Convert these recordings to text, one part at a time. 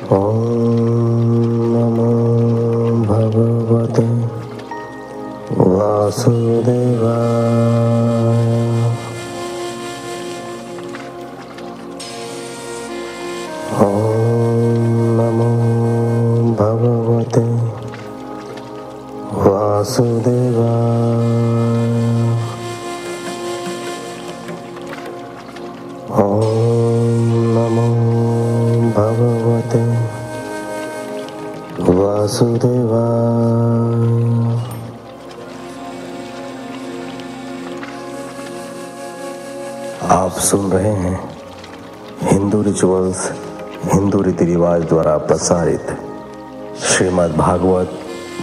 ॐ नमो भगवते वासुदेवाय। ॐ नमो भगवते वासुदेवाय। ॐ नमो भगवते वासुदेवाय। आप सुन रहे हैं हिंदू रिचुअल्स, हिंदू रीति रिवाज द्वारा प्रसारित श्रीमद् भागवत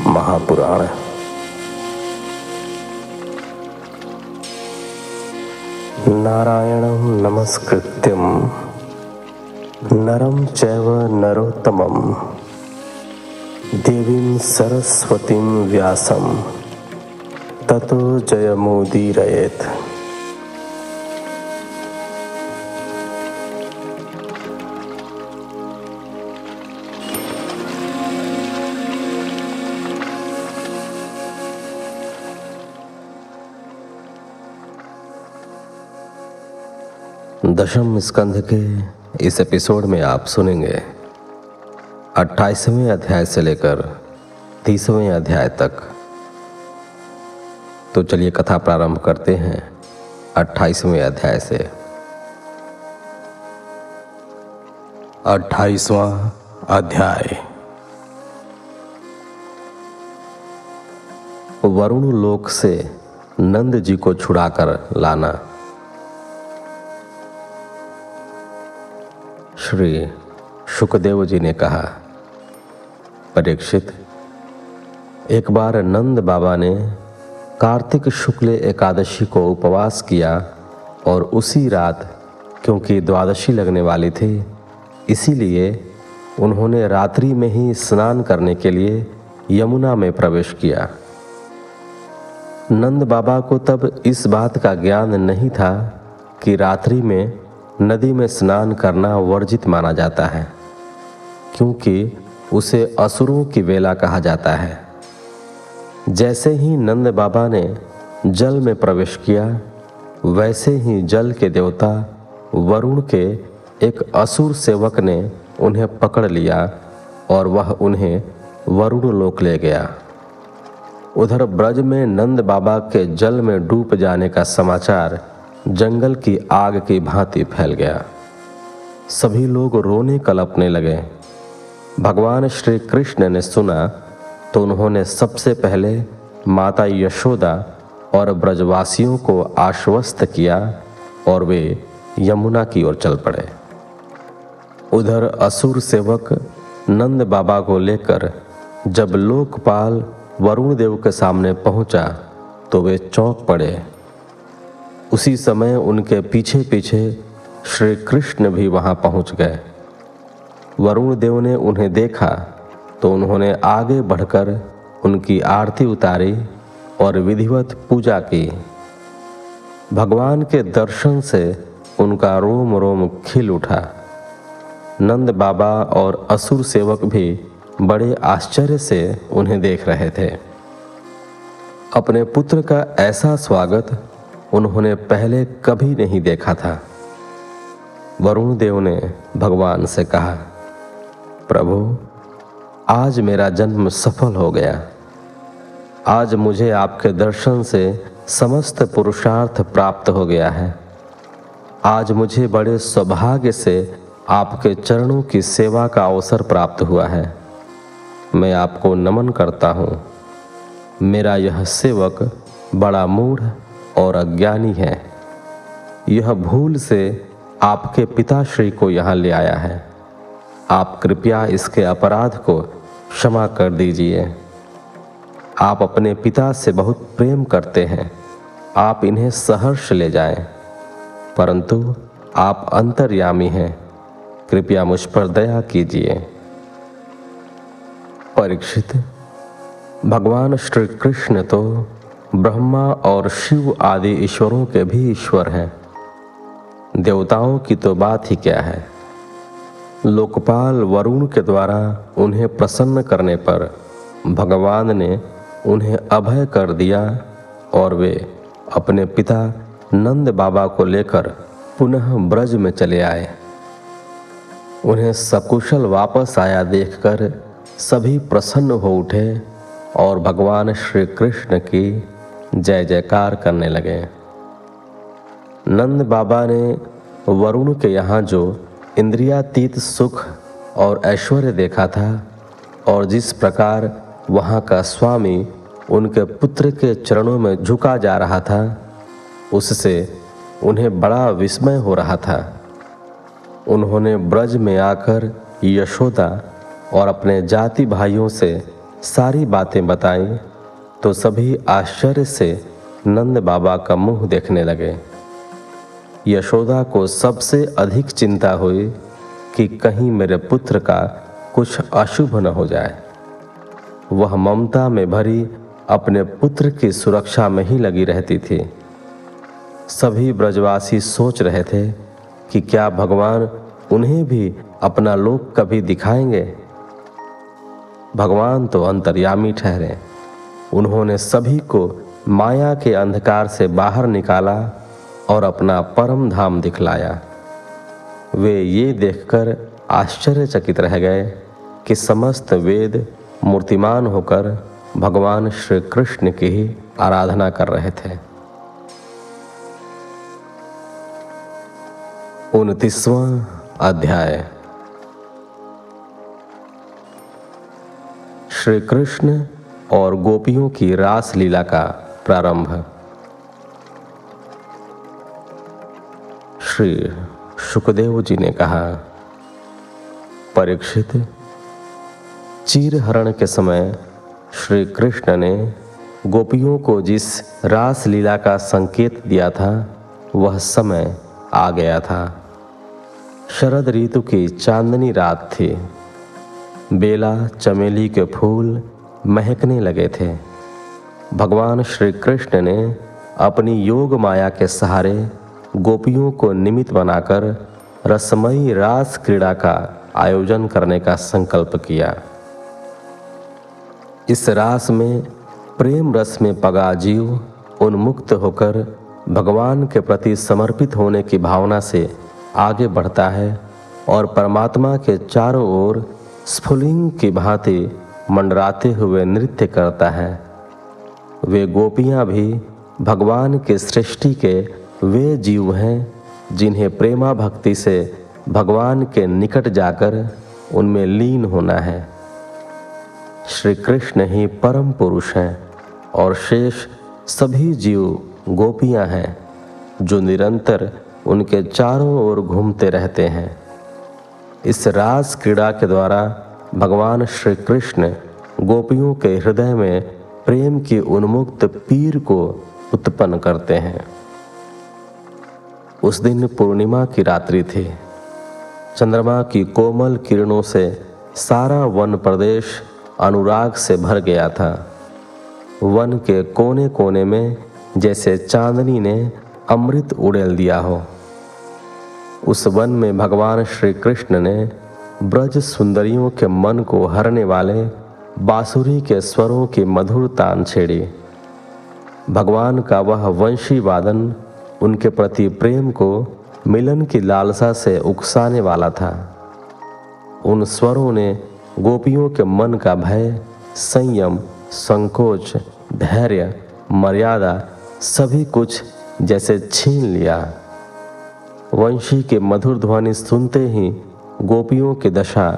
महापुराण। नारायणं नमस्कृत्यं नरं चैव नरोत्तमं देवीं सरस्वतीं व्यासं ततो जयमुदीरयेत्। दशम स्कंध के इस एपिसोड में आप सुनेंगे 28वें अध्याय से लेकर 30वें अध्याय तक। तो चलिए कथा प्रारंभ करते हैं 28वें अध्याय से। 28वां अध्याय। वरुण लोक से नंद जी को छुड़ाकर लाना। श्री शुकदेव जी ने कहा, परीक्षित, एक बार नंद बाबा ने कार्तिक शुक्ल एकादशी को उपवास किया और उसी रात, क्योंकि द्वादशी लगने वाली थी, इसीलिए उन्होंने रात्रि में ही स्नान करने के लिए यमुना में प्रवेश किया। नंद बाबा को तब इस बात का ज्ञान नहीं था कि रात्रि में नदी में स्नान करना वर्जित माना जाता है, क्योंकि उसे असुरों की वेला कहा जाता है। जैसे ही नंद बाबा ने जल में प्रवेश किया, वैसे ही जल के देवता वरुण के एक असुर सेवक ने उन्हें पकड़ लिया और वह उन्हें वरुण लोक ले गया। उधर ब्रज में नंद बाबा के जल में डूब जाने का समाचार जंगल की आग की भांति फैल गया। सभी लोग रोने कलपने लगे। भगवान श्री कृष्ण ने सुना तो उन्होंने सबसे पहले माता यशोदा और ब्रजवासियों को आश्वस्त किया और वे यमुना की ओर चल पड़े। उधर असुर सेवक नंद बाबा को लेकर जब लोकपाल वरुण देव के सामने पहुंचा तो वे चौंक पड़े। उसी समय उनके पीछे पीछे श्री कृष्ण भी वहां पहुंच गए। वरुण देव ने उन्हें देखा तो उन्होंने आगे बढ़कर उनकी आरती उतारी और विधिवत पूजा की। भगवान के दर्शन से उनका रोम रोम खिल उठा। नंद बाबा और असुर सेवक भी बड़े आश्चर्य से उन्हें देख रहे थे। अपने पुत्र का ऐसा स्वागत उन्होंने पहले कभी नहीं देखा था। वरुण देव ने भगवान से कहा, प्रभु, आज मेरा जन्म सफल हो गया। आज मुझे आपके दर्शन से समस्त पुरुषार्थ प्राप्त हो गया है। आज मुझे बड़े सौभाग्य से आपके चरणों की सेवा का अवसर प्राप्त हुआ है। मैं आपको नमन करता हूँ। मेरा यह सेवक बड़ा मूढ़ और अज्ञानी है। यह भूल से आपके पिताश्री को यहाँ ले आया है। आप कृपया इसके अपराध को क्षमा कर दीजिए। आप अपने पिता से बहुत प्रेम करते हैं। आप इन्हें सहर्ष ले जाएं, परंतु आप अंतर्यामी हैं। कृपया मुझ पर दया कीजिए। परीक्षित, भगवान श्री कृष्ण तो ब्रह्मा और शिव आदि ईश्वरों के भी ईश्वर हैं। देवताओं की तो बात ही क्या है। लोकपाल वरुण के द्वारा उन्हें प्रसन्न करने पर भगवान ने उन्हें अभय कर दिया और वे अपने पिता नंद बाबा को लेकर पुनः ब्रज में चले आए। उन्हें सकुशल वापस आया देखकर सभी प्रसन्न हो उठे और भगवान श्री कृष्ण की जय जयकार करने लगे। नंद बाबा ने वरुण के यहाँ जो इंद्रियातीत सुख और ऐश्वर्य देखा था और जिस प्रकार वहाँ का स्वामी उनके पुत्र के चरणों में झुका जा रहा था, उससे उन्हें बड़ा विस्मय हो रहा था। उन्होंने ब्रज में आकर यशोदा और अपने जाति भाइयों से सारी बातें बताई तो सभी आश्चर्य से नंद बाबा का मुंह देखने लगे। यशोदा को सबसे अधिक चिंता हुई कि कहीं मेरे पुत्र का कुछ अशुभ न हो जाए। वह ममता में भरी अपने पुत्र की सुरक्षा में ही लगी रहती थी। सभी ब्रजवासी सोच रहे थे कि क्या भगवान उन्हें भी अपना लोक कभी दिखाएंगे। भगवान तो अंतर्यामी ठहरे। उन्होंने सभी को माया के अंधकार से बाहर निकाला और अपना परम धाम दिखलाया। वे ये देखकर आश्चर्यचकित रह गए कि समस्त वेद मूर्तिमान होकर भगवान श्री कृष्ण की ही आराधना कर रहे थे। 29वां अध्याय। श्री कृष्ण और गोपियों की रास लीला का प्रारंभ। श्री शुकदेव जी ने कहा, परीक्षित, चीरहरण के समय श्री कृष्ण ने गोपियों को जिस रास लीला का संकेत दिया था वह समय आ गया था। शरद ऋतु की चांदनी रात थी। बेला चमेली के फूल महकने लगे थे। भगवान श्री कृष्ण ने अपनी योग माया के सहारे गोपियों को निमित्त बनाकर रसमयी रास क्रीड़ा का आयोजन करने का संकल्प किया। इस रास में प्रेम रस में पगा जीव उन्मुक्त होकर भगवान के प्रति समर्पित होने की भावना से आगे बढ़ता है और परमात्मा के चारों ओर स्फुलिंग की भांति मंडराते हुए नृत्य करता है। वे गोपियां भी भगवान के सृष्टि के वे जीव हैं जिन्हें प्रेमा भक्ति से भगवान के निकट जाकर उनमें लीन होना है। श्री कृष्ण ही परम पुरुष हैं और शेष सभी जीव गोपियां हैं जो निरंतर उनके चारों ओर घूमते रहते हैं। इस रास क्रीड़ा के द्वारा भगवान श्री कृष्ण गोपियों के हृदय में प्रेम की उन्मुक्त पीर को उत्पन्न करते हैं। उस दिन पूर्णिमा की रात्रि थी। चंद्रमा की कोमल किरणों से सारा वन प्रदेश अनुराग से भर गया था। वन के कोने कोने में जैसे चांदनी ने अमृत उड़ेल दिया हो। उस वन में भगवान श्री कृष्ण ने ब्रज सुंदरियों के मन को हरने वाले बांसुरी के स्वरों की मधुर तान छेड़ी। भगवान का वह वंशी वादन उनके प्रति प्रेम को मिलन की लालसा से उकसाने वाला था। उन स्वरों ने गोपियों के मन का भय, संयम, संकोच, धैर्य, मर्यादा सभी कुछ जैसे छीन लिया। वंशी के मधुर ध्वनि सुनते ही गोपियों की दशा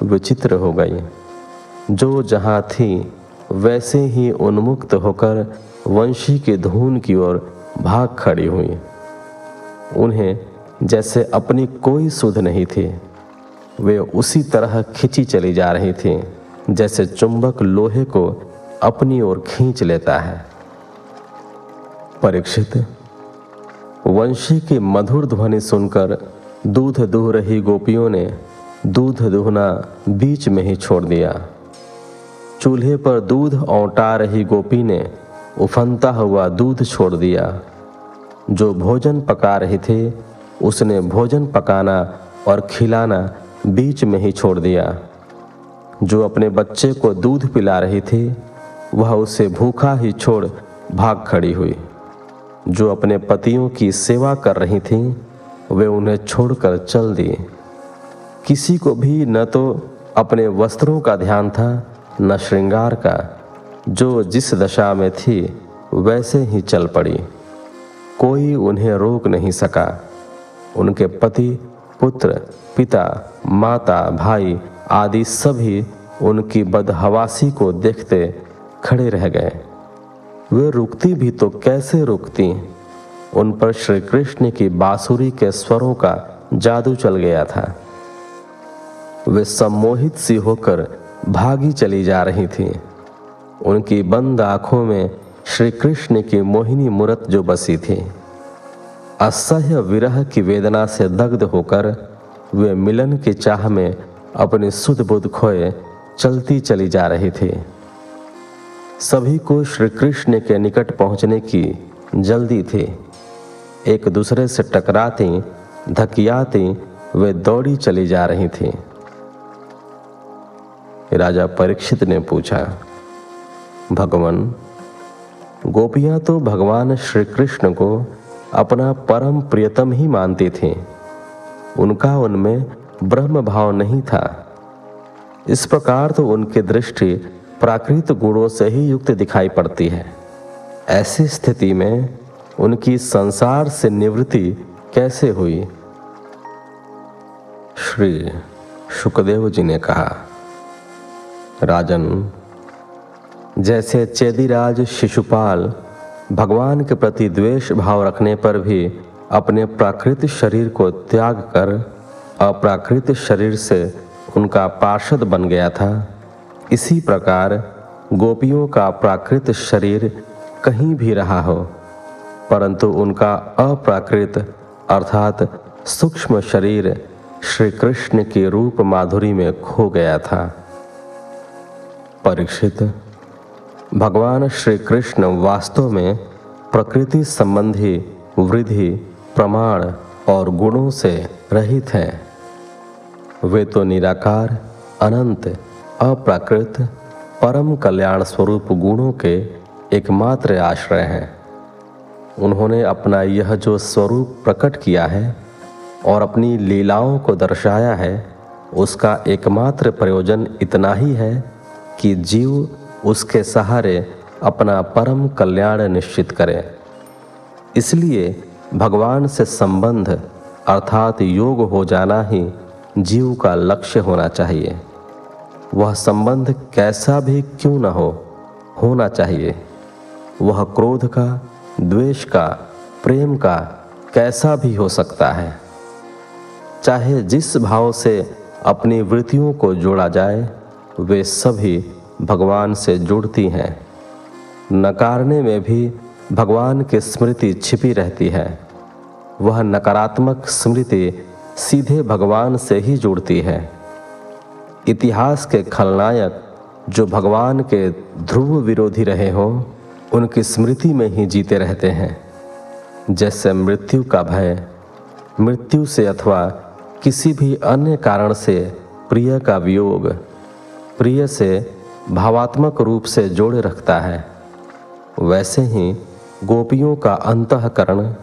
विचित्र हो गई। जो जहाँ थी वैसे ही उन्मुक्त होकर वंशी की धुन की ओर भाग खड़ी हुई। उन्हें जैसे अपनी कोई सुध नहीं थी। वे उसी तरह खिंची चली जा रही थी जैसे चुंबक लोहे को अपनी ओर खींच लेता है। परीक्षित, वंशी की मधुर ध्वनि सुनकर दूध दूह रही गोपियों ने दूध दूहना बीच में ही छोड़ दिया। चूल्हे पर दूध औंटा रही गोपी ने उफनता हुआ दूध छोड़ दिया। जो भोजन पका रहे थे उसने भोजन पकाना और खिलाना बीच में ही छोड़ दिया। जो अपने बच्चे को दूध पिला रही थी वह उसे भूखा ही छोड़ भाग खड़ी हुई। जो अपने पतियों की सेवा कर रही थीं वे उन्हें छोड़कर चल दिए। किसी को भी न तो अपने वस्त्रों का ध्यान था न श्रृंगार का। जो जिस दशा में थी वैसे ही चल पड़ी। कोई उन्हें रोक नहीं सका। उनके पति, पुत्र, पिता, माता, भाई आदि सभी उनकी बदहवासी को देखते खड़े रह गए। वे रुकती भी तो कैसे रुकती। उन पर श्री कृष्ण की बांसुरी के स्वरों का जादू चल गया था। वे सम्मोहित सी होकर भागी चली जा रही थीं। उनकी बंद आंखों में श्री कृष्ण की मोहिनी मूरत जो बसी थी। असह्य विरह की वेदना से दग्ध होकर वे मिलन की चाह में अपनी सुध बुध खोए चलती चली जा रही थी। सभी को श्री कृष्ण के निकट पहुंचने की जल्दी थी। एक दूसरे से टकराती धकियाती वे दौड़ी चली जा रही थी। राजा परीक्षित ने पूछा, भगवान, गोपियां तो भगवान श्री कृष्ण को अपना परम प्रियतम ही मानती थीं। उनका उनमें ब्रह्म भाव नहीं था। इस प्रकार तो उनकी दृष्टि प्राकृत गुणों से ही युक्त दिखाई पड़ती है। ऐसी स्थिति में उनकी संसार से निवृत्ति कैसे हुई? श्री शुकदेव जी ने कहा, राजन, जैसे चेदीराज शिशुपाल भगवान के प्रति द्वेष भाव रखने पर भी अपने प्राकृत शरीर को त्याग कर अप्राकृत शरीर से उनका पार्षद बन गया था, इसी प्रकार गोपियों का प्राकृत शरीर कहीं भी रहा हो, परंतु उनका अप्राकृत अर्थात सूक्ष्म शरीर श्री कृष्ण के रूप माधुरी में खो गया था। परीक्षित, भगवान श्री कृष्ण वास्तव में प्रकृति संबंधी वृद्धि, प्रमाण और गुणों से रहित हैं। वे तो निराकार, अनंत, अप्राकृत, परम कल्याण स्वरूप गुणों के एकमात्र आश्रय हैं। उन्होंने अपना यह जो स्वरूप प्रकट किया है और अपनी लीलाओं को दर्शाया है, उसका एकमात्र प्रयोजन इतना ही है कि जीव उसके सहारे अपना परम कल्याण निश्चित करे। इसलिए भगवान से संबंध अर्थात योग हो जाना ही जीव का लक्ष्य होना चाहिए। वह संबंध कैसा भी क्यों न हो, होना चाहिए। वह क्रोध का, द्वेष का, प्रेम का कैसा भी हो सकता है। चाहे जिस भाव से अपनी वृत्तियों को जोड़ा जाए, वे सभी भगवान से जुड़ती हैं। नकारने में भी भगवान की स्मृति छिपी रहती है। वह नकारात्मक स्मृति सीधे भगवान से ही जुड़ती है। इतिहास के खलनायक जो भगवान के ध्रुव विरोधी रहे हों, उनकी स्मृति में ही जीते रहते हैं। जैसे मृत्यु का भय, मृत्यु से अथवा किसी भी अन्य कारण से प्रिय का वियोग प्रिय से भावात्मक रूप से जोड़े रखता है, वैसे ही गोपियों का अंतःकरण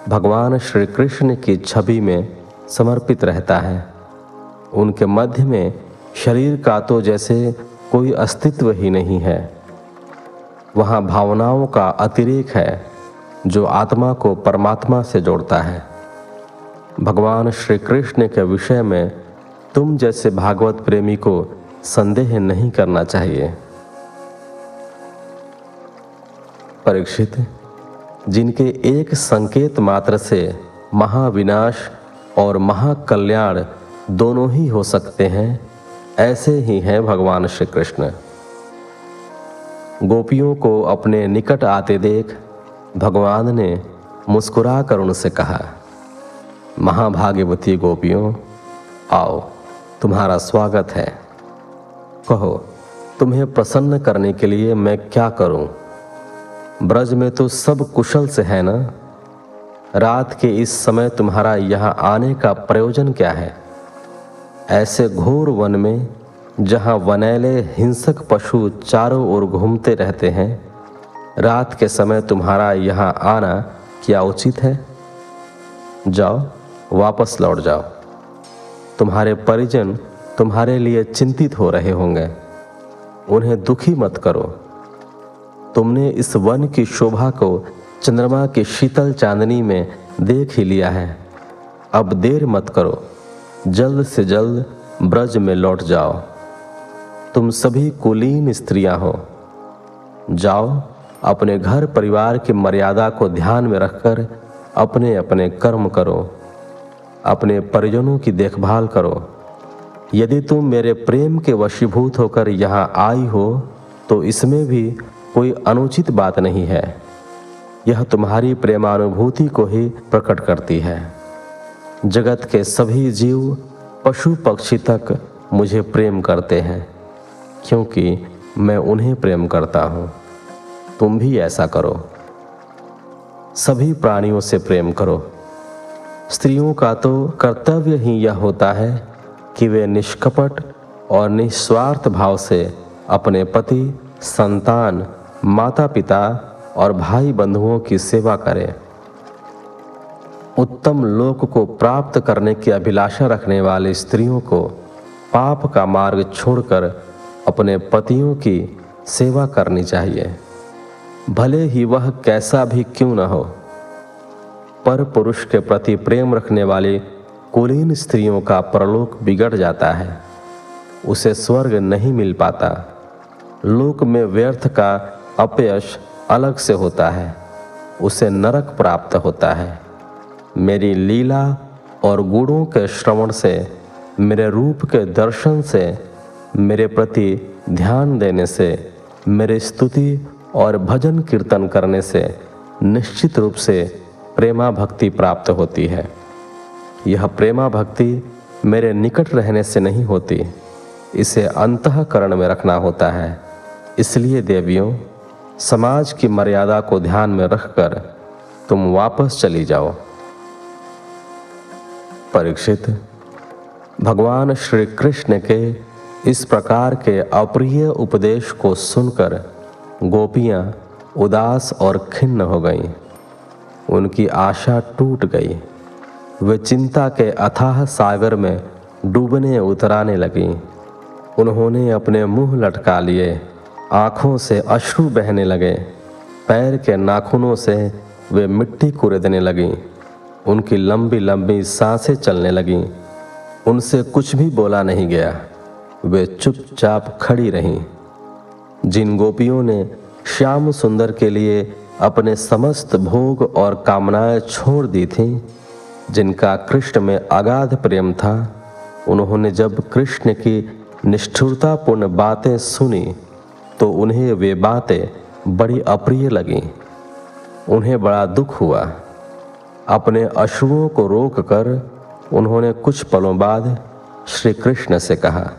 भगवान श्री कृष्ण की छवि में समर्पित रहता है। उनके मध्य में शरीर का तो जैसे कोई अस्तित्व ही नहीं है। वहाँ भावनाओं का अतिरेक है जो आत्मा को परमात्मा से जोड़ता है। भगवान श्री कृष्ण के विषय में तुम जैसे भागवत प्रेमी को संदेह नहीं करना चाहिए। परीक्षित, जिनके एक संकेत मात्र से महाविनाश और महाकल्याण दोनों ही हो सकते हैं, ऐसे ही हैं भगवान श्री कृष्ण। गोपियों को अपने निकट आते देख भगवान ने मुस्कुराकर उनसे कहा, महाभाग्यवती गोपियों, आओ, तुम्हारा स्वागत है। कहो, तुम्हें प्रसन्न करने के लिए मैं क्या करूं? ब्रज में तो सब कुशल से है ना? रात के इस समय तुम्हारा यहाँ आने का प्रयोजन क्या है? ऐसे घोर वन में जहां वनैले हिंसक पशु चारों ओर घूमते रहते हैं, रात के समय तुम्हारा यहाँ आना क्या उचित है? जाओ, वापस लौट जाओ। तुम्हारे परिजन तुम्हारे लिए चिंतित हो रहे होंगे, उन्हें दुखी मत करो। तुमने इस वन की शोभा को चंद्रमा की शीतल चांदनी में देख ही लिया है। अब देर मत करो, जल्द से जल्द ब्रज में लौट जाओ। तुम सभी कुलीन स्त्रियां हो, जाओ अपने घर परिवार की मर्यादा को ध्यान में रखकर अपने अपने कर्म करो, अपने परिजनों की देखभाल करो। यदि तुम मेरे प्रेम के वशीभूत होकर यहाँ आई हो तो इसमें भी कोई अनुचित बात नहीं है। यह तुम्हारी प्रेमानुभूति को ही प्रकट करती है। जगत के सभी जीव पशु पक्षी तक मुझे प्रेम करते हैं, क्योंकि मैं उन्हें प्रेम करता हूँ। तुम भी ऐसा करो, सभी प्राणियों से प्रेम करो। स्त्रियों का तो कर्तव्य ही यह होता है कि वे निष्कपट और निस्वार्थ भाव से अपने पति, संतान, माता पिता और भाई बंधुओं की सेवा करें। उत्तम लोक को प्राप्त करने की अभिलाषा रखने वाली स्त्रियों को पाप का मार्ग छोड़कर अपने पतियों की सेवा करनी चाहिए, भले ही वह कैसा भी क्यों न हो। पर पुरुष के प्रति प्रेम रखने वाली कुलीन स्त्रियों का परलोक बिगड़ जाता है, उसे स्वर्ग नहीं मिल पाता। लोक में व्यर्थ का अपयश अलग से होता है, उसे नरक प्राप्त होता है। मेरी लीला और गुणों के श्रवण से, मेरे रूप के दर्शन से, मेरे प्रति ध्यान देने से, मेरी स्तुति और भजन कीर्तन करने से निश्चित रूप से प्रेमा भक्ति प्राप्त होती है। यह प्रेमा भक्ति मेरे निकट रहने से नहीं होती, इसे अंतःकरण में रखना होता है। इसलिए देवियों, समाज की मर्यादा को ध्यान में रखकर तुम वापस चली जाओ। परीक्षित, भगवान श्री कृष्ण के इस प्रकार के अप्रिय उपदेश को सुनकर गोपियां उदास और खिन्न हो गईं। उनकी आशा टूट गई। वे चिंता के अथाह सागर में डूबने उतराने लगीं। उन्होंने अपने मुंह लटका लिए, आंखों से अश्रु बहने लगे, पैर के नाखूनों से वे मिट्टी कुरेदने लगीं। उनकी लंबी लंबी सांसें चलने लगीं। उनसे कुछ भी बोला नहीं गया, वे चुपचाप खड़ी रहीं। जिन गोपियों ने श्याम सुंदर के लिए अपने समस्त भोग और कामनाएं छोड़ दी थीं, जिनका कृष्ण में अगाध प्रेम था, उन्होंने जब कृष्ण की निष्ठुरतापूर्ण बातें सुनी तो उन्हें वे बातें बड़ी अप्रिय लगीं। उन्हें बड़ा दुख हुआ। अपने अश्रुओं को रोककर उन्होंने कुछ पलों बाद श्री कृष्ण से कहा।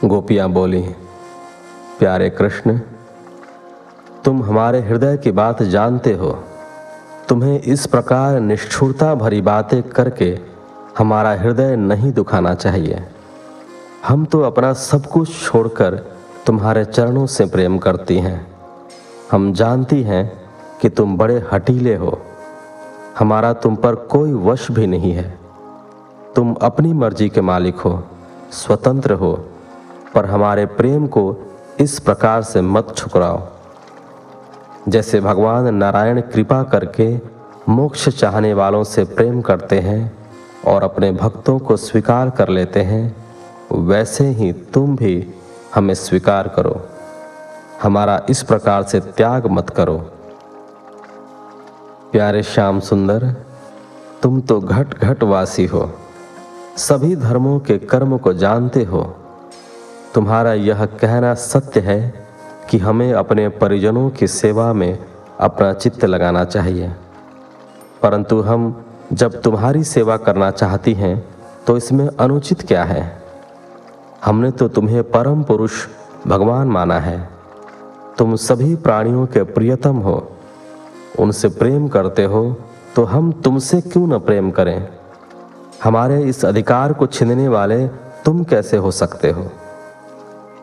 गोपियां बोली, प्यारे कृष्ण, तुम हमारे हृदय की बात जानते हो। तुम्हें इस प्रकार निष्ठुरता भरी बातें करके हमारा हृदय नहीं दुखाना चाहिए। हम तो अपना सब कुछ छोड़कर तुम्हारे चरणों से प्रेम करती हैं। हम जानती हैं कि तुम बड़े हठीले हो। हमारा तुम पर कोई वश भी नहीं है। तुम अपनी मर्जी के मालिक हो, स्वतंत्र हो, पर हमारे प्रेम को इस प्रकार से मत ठुकराओ। जैसे भगवान नारायण कृपा करके मोक्ष चाहने वालों से प्रेम करते हैं और अपने भक्तों को स्वीकार कर लेते हैं, वैसे ही तुम भी हमें स्वीकार करो। हमारा इस प्रकार से त्याग मत करो। प्यारे श्याम सुंदर, तुम तो घट घट वासी हो, सभी धर्मों के कर्म को जानते हो। तुम्हारा यह कहना सत्य है कि हमें अपने परिजनों की सेवा में अपना चित्त लगाना चाहिए, परंतु हम जब तुम्हारी सेवा करना चाहती हैं तो इसमें अनुचित क्या है? हमने तो तुम्हें परम पुरुष भगवान माना है। तुम सभी प्राणियों के प्रियतम हो, उनसे प्रेम करते हो, तो हम तुमसे क्यों न प्रेम करें? हमारे इस अधिकार को छीनने वाले तुम कैसे हो सकते हो?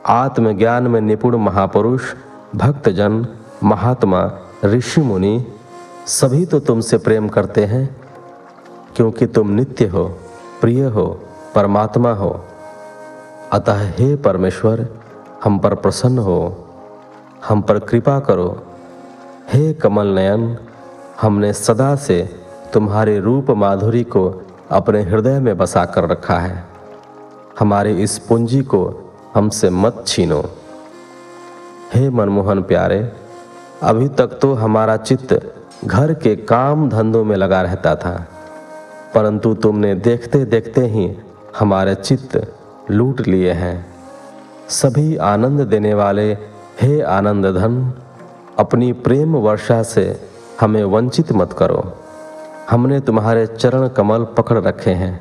आत्मज्ञान में निपुण महापुरुष, भक्तजन, महात्मा, ऋषि मुनि सभी तो तुमसे प्रेम करते हैं, क्योंकि तुम नित्य हो, प्रिय हो, परमात्मा हो। अतः हे परमेश्वर, हम पर प्रसन्न हो, हम पर कृपा करो। हे कमल नयन, हमने सदा से तुम्हारे रूप माधुरी को अपने हृदय में बसा कर रखा है। हमारे इस पूंजी को हमसे मत छीनो। हे मनमोहन प्यारे, अभी तक तो हमारा चित्त घर के काम धंधों में लगा रहता था, परंतु तुमने देखते देखते ही हमारे चित्त लूट लिए हैं। सभी आनंद देने वाले हे आनंद धन, अपनी प्रेम वर्षा से हमें वंचित मत करो। हमने तुम्हारे चरण कमल पकड़ रखे हैं,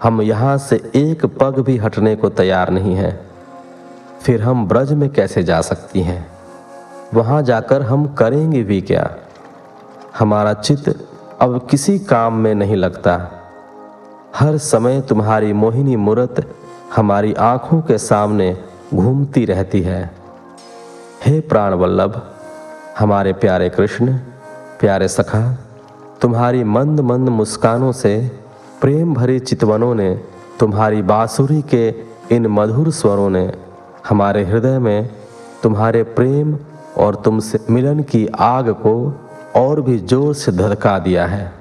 हम यहाँ से एक पग भी हटने को तैयार नहीं हैं। फिर हम ब्रज में कैसे जा सकती हैं? वहाँ जाकर हम करेंगे भी क्या? हमारा चित्त अब किसी काम में नहीं लगता। हर समय तुम्हारी मोहिनी मूरत हमारी आंखों के सामने घूमती रहती है। हे प्राण वल्लभ, हमारे प्यारे कृष्ण, प्यारे सखा, तुम्हारी मंद मंद मुस्कानों से प्रेम भरी चितवनों ने, तुम्हारी बांसुरी के इन मधुर स्वरों ने हमारे हृदय में तुम्हारे प्रेम और तुमसे मिलन की आग को और भी जोर से धधका दिया है।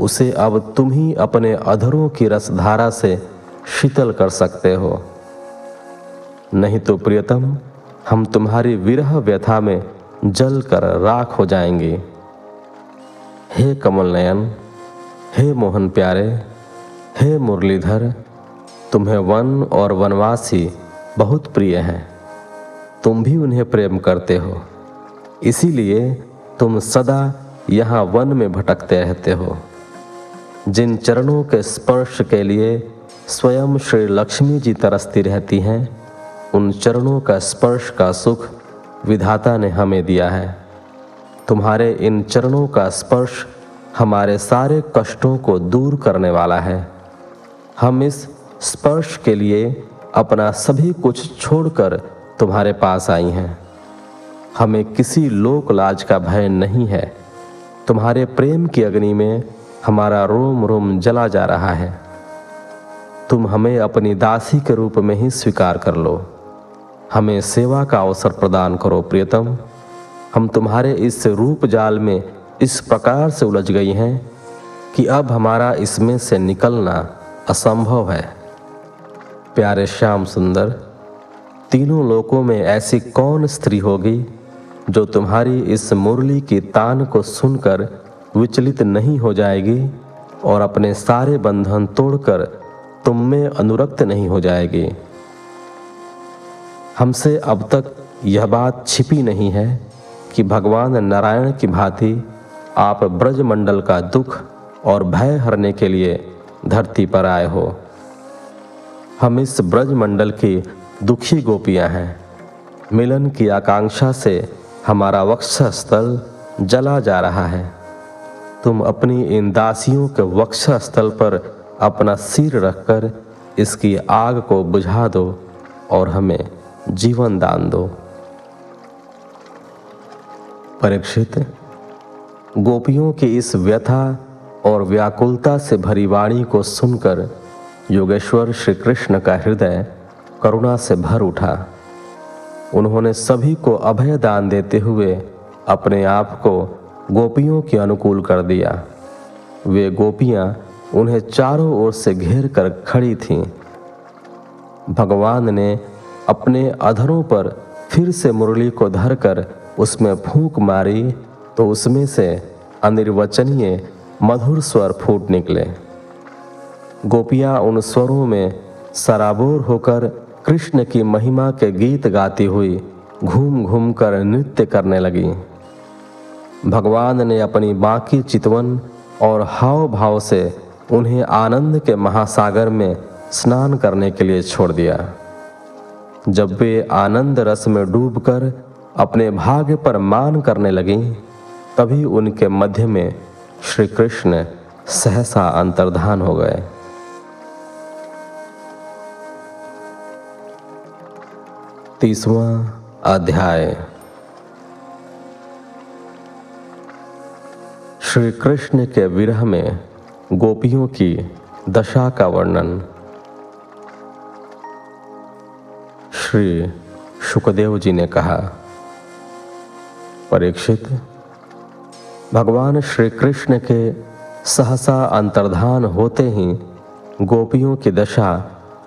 उसे अब तुम ही अपने अधरों की रसधारा से शीतल कर सकते हो। नहीं तो प्रियतम, हम तुम्हारी विरह व्यथा में जल कर राख हो जाएंगे। हे कमल नयन, हे मोहन प्यारे, हे मुरलीधर, तुम्हें वन और वनवासी बहुत प्रिय हैं। तुम भी उन्हें प्रेम करते हो, इसीलिए तुम सदा यहाँ वन में भटकते रहते हो। जिन चरणों के स्पर्श के लिए स्वयं श्री लक्ष्मी जी तरसती रहती हैं, उन चरणों का स्पर्श का सुख विधाता ने हमें दिया है। तुम्हारे इन चरणों का स्पर्श हमारे सारे कष्टों को दूर करने वाला है। हम इस स्पर्श के लिए अपना सभी कुछ छोड़कर तुम्हारे पास आई हैं। हमें किसी लोक लाज का भय नहीं है। तुम्हारे प्रेम की अग्नि में हमारा रोम रोम जला जा रहा है। तुम हमें अपनी दासी के रूप में ही स्वीकार कर लो। हमें सेवा का अवसर प्रदान करो प्रियतम। हम तुम्हारे इस रूप जाल में इस प्रकार से उलझ गई हैं कि अब हमारा इसमें से निकलना असंभव है। प्यारे श्याम सुंदर, तीनों लोकों में ऐसी कौन स्त्री होगी जो तुम्हारी इस मुरली की तान को सुनकर विचलित नहीं हो जाएगी और अपने सारे बंधन तोड़कर तुम में अनुरक्त नहीं हो जाएगी। हमसे अब तक यह बात छिपी नहीं है कि भगवान नारायण की भांति आप ब्रजमंडल का दुख और भय हरने के लिए धरती पर आए हो। हम इस ब्रजमंडल की दुखी गोपियां हैं। मिलन की आकांक्षा से हमारा वक्षस्थल जला जा रहा है। तुम अपनी इन दासियों के वक्षस्थल पर अपना सिर रखकर इसकी आग को बुझा दो और हमें जीवन दान दो। परीक्षित, गोपियों की इस व्यथा और व्याकुलता से भरी वाणी को सुनकर योगेश्वर श्री कृष्ण का हृदय करुणा से भर उठा। उन्होंने सभी को अभय दान देते हुए अपने आप को गोपियों के अनुकूल कर दिया। वे गोपियां उन्हें चारों ओर से घेर कर खड़ी थीं। भगवान ने अपने अधरों पर फिर से मुरली को धरकर उसमें फूंक मारी तो उसमें से अनिर्वचनीय मधुर स्वर फूट निकले। गोपियां उन स्वरों में सराबोर होकर कृष्ण की महिमा के गीत गाती हुई घूम घूम कर नृत्य करने लगी। भगवान ने अपनी बाकी चितवन और हाव भाव से उन्हें आनंद के महासागर में स्नान करने के लिए छोड़ दिया। जब वे आनंद रस में डूबकर अपने भाग्य पर मान करने लगीं, तभी उनके मध्य में श्री कृष्ण सहसा अंतर्धान हो गए। तीसवां अध्याय। श्री कृष्ण के विरह में गोपियों की दशा का वर्णन। श्री शुकदेव जी ने कहा, परीक्षित, भगवान श्री कृष्ण के सहसा अंतर्धान होते ही गोपियों की दशा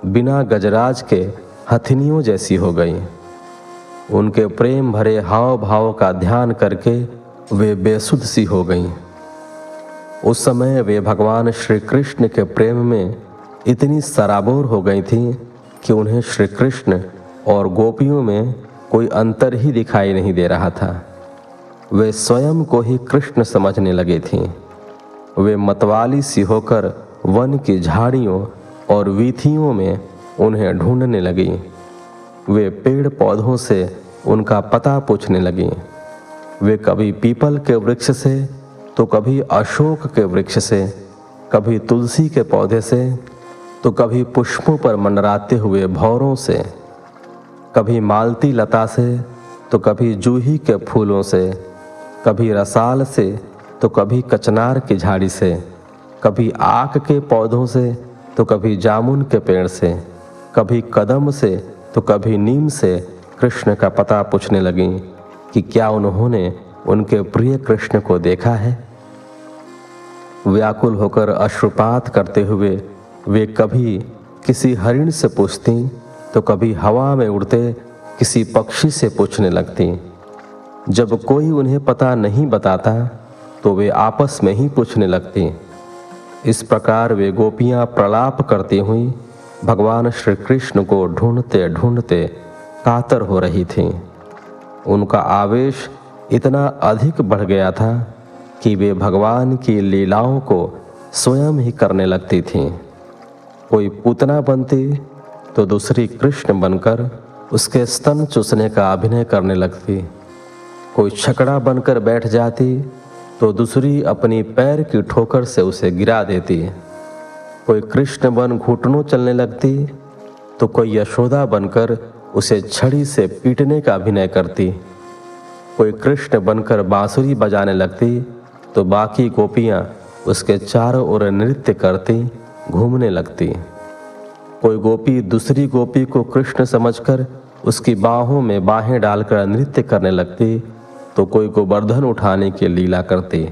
बिना गजराज के हथिनियों जैसी हो गई। उनके प्रेम भरे हाव भाव का ध्यान करके वे बेसुध सी हो गईं। उस समय वे भगवान श्री कृष्ण के प्रेम में इतनी सराबोर हो गई थीं कि उन्हें श्री कृष्ण और गोपियों में कोई अंतर ही दिखाई नहीं दे रहा था। वे स्वयं को ही कृष्ण समझने लगी थीं। वे मतवाली सी होकर वन की झाड़ियों और वीथियों में उन्हें ढूंढने लगीं। वे पेड़ पौधों से उनका पता पूछने लगीं। वे कभी पीपल के वृक्ष से तो कभी अशोक के वृक्ष से, कभी तुलसी के पौधे से तो कभी पुष्पों पर मंडराते हुए भौरों से, कभी मालती लता से तो कभी जूही के फूलों से, कभी रसाल से तो कभी कचनार की झाड़ी से, कभी आक के पौधों से तो कभी जामुन के पेड़ से, कभी कदम से तो कभी नीम से कृष्ण का पता पूछने लगीं कि क्या उन्होंने उनके प्रिय कृष्ण को देखा है। व्याकुल होकर अश्रुपात करते हुए वे कभी किसी हरिण से पूछती तो कभी हवा में उड़ते किसी पक्षी से पूछने लगती। जब कोई उन्हें पता नहीं बताता तो वे आपस में ही पूछने लगती। इस प्रकार वे गोपियां प्रलाप करती हुई भगवान श्री कृष्ण को ढूंढते ढूंढते कातर हो रही थीं। उनका आवेश इतना अधिक बढ़ गया था कि वे भगवान की लीलाओं को स्वयं ही करने लगती थीं। कोई पूतना बनती तो दूसरी कृष्ण बनकर उसके स्तन चूसने का अभिनय करने लगती। कोई छकड़ा बनकर बैठ जाती तो दूसरी अपनी पैर की ठोकर से उसे गिरा देती। कोई कृष्ण बन घुटनों चलने लगती तो कोई यशोदा बनकर उसे छड़ी से पीटने का अभिनय करती। कोई कृष्ण बनकर बांसुरी बजाने लगती तो बाकी गोपियां उसके चारों ओर नृत्य करती, घूमने लगती। कोई गोपी दूसरी गोपी को कृष्ण समझकर उसकी बाहों में बाहें डालकर नृत्य करने लगती तो कोई गोवर्धन उठाने की लीला करती।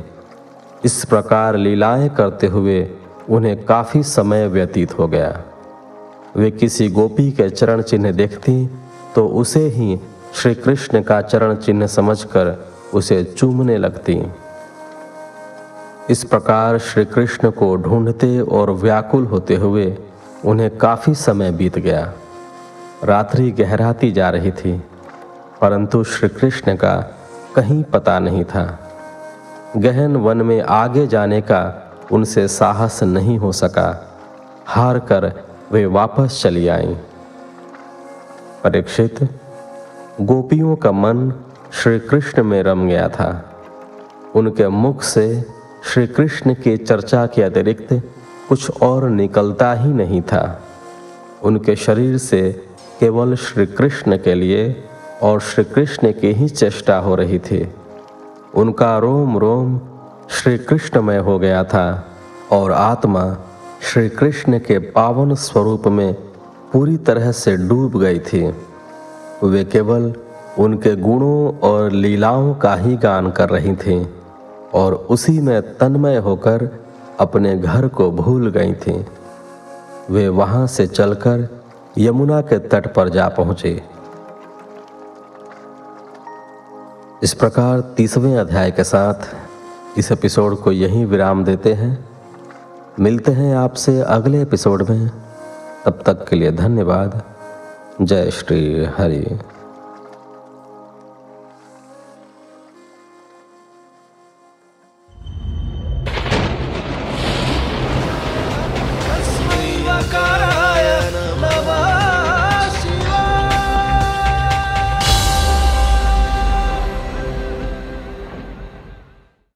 इस प्रकार लीलाएं करते हुए उन्हें काफी समय व्यतीत हो गया। वे किसी गोपी के चरण चिन्ह देखती तो उसे ही श्री कृष्ण का चरण चिन्ह समझकर उसे चूमने लगती। इस प्रकार श्री कृष्ण को ढूंढते और व्याकुल होते हुए उन्हें काफी समय बीत गया। रात्रि गहराती जा रही थी, परंतु श्री कृष्ण का कहीं पता नहीं था। गहन वन में आगे जाने का उनसे साहस नहीं हो सका। हार कर वे वापस चली आईं। परीक्षित, गोपियों का मन श्री कृष्ण में रम गया था। उनके मुख से श्री कृष्ण की चर्चा के अतिरिक्त कुछ और निकलता ही नहीं था। उनके शरीर से केवल श्री कृष्ण के लिए और श्री कृष्ण की ही चेष्टा हो रही थी। उनका रोम रोम श्री कृष्णमय हो गया था और आत्मा श्री कृष्ण के पावन स्वरूप में पूरी तरह से डूब गई थी। वे केवल उनके गुणों और लीलाओं का ही गान कर रही थीं और उसी में तन्मय होकर अपने घर को भूल गई थीं। वे वहां से चलकर यमुना के तट पर जा पहुंचे। इस प्रकार 30वें अध्याय के साथ इस एपिसोड को यहीं विराम देते हैं। मिलते हैं आपसे अगले एपिसोड में। तब तक के लिए धन्यवाद। जय श्री हरि।